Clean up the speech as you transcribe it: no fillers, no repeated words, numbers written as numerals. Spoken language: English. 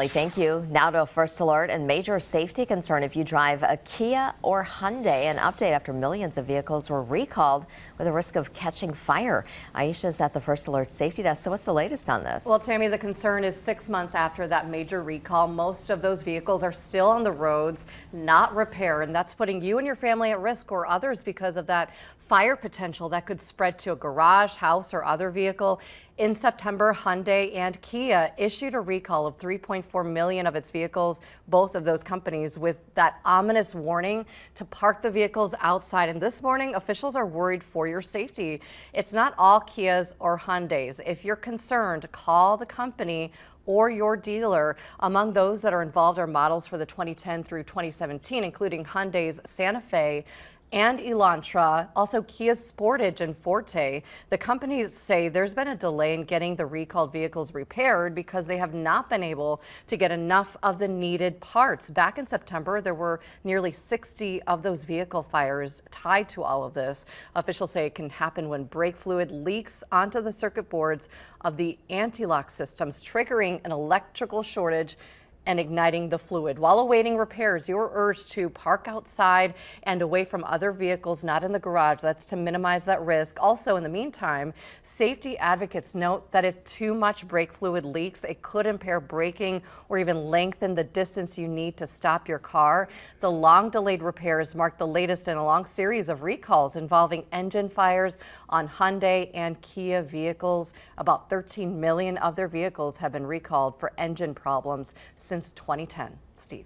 Thank you. Now to a first alert and major safety concern if you drive a Kia or Hyundai. An update after millions of vehicles were recalled with a risk of catching fire. Aisha's at the first alert safety desk. So what's the latest on this? Well, Tammy, the concern is 6 months after that major recall, most of those vehicles are still on the roads, not repaired, and that's putting you and your family at risk or others because of that fire potential that could spread to a garage, house, or other vehicle. In September, Hyundai and Kia issued a recall of 3.4 million of its vehicles, both of those companies, with that ominous warning to park the vehicles outside. And this morning, officials are worried for your safety. It's not all Kias or Hyundais. If you're concerned, call the company or your dealer. Among those that are involved are models for the 2010 through 2017, including Hyundai's Santa Fe and Elantra, also Kia's Sportage and Forte. The companies say there's been a delay in getting the recalled vehicles repaired because they have not been able to get enough of the needed parts. Back in September, there were nearly 60 of those vehicle fires tied to all of this. Officials say it can happen when brake fluid leaks onto the circuit boards of the anti-lock systems, triggering an electrical shortage and igniting the fluid. While awaiting repairs, you're urged to park outside and away from other vehicles not in the garage. That's to minimize that risk. Also, in the meantime, safety advocates note that if too much brake fluid leaks, it could impair braking or even lengthen the distance you need to stop your car. The long delayed repairs mark the latest in a long series of recalls involving engine fires on Hyundai and Kia vehicles. About 13 million of their vehicles have been recalled for engine problems since 2010. Steve.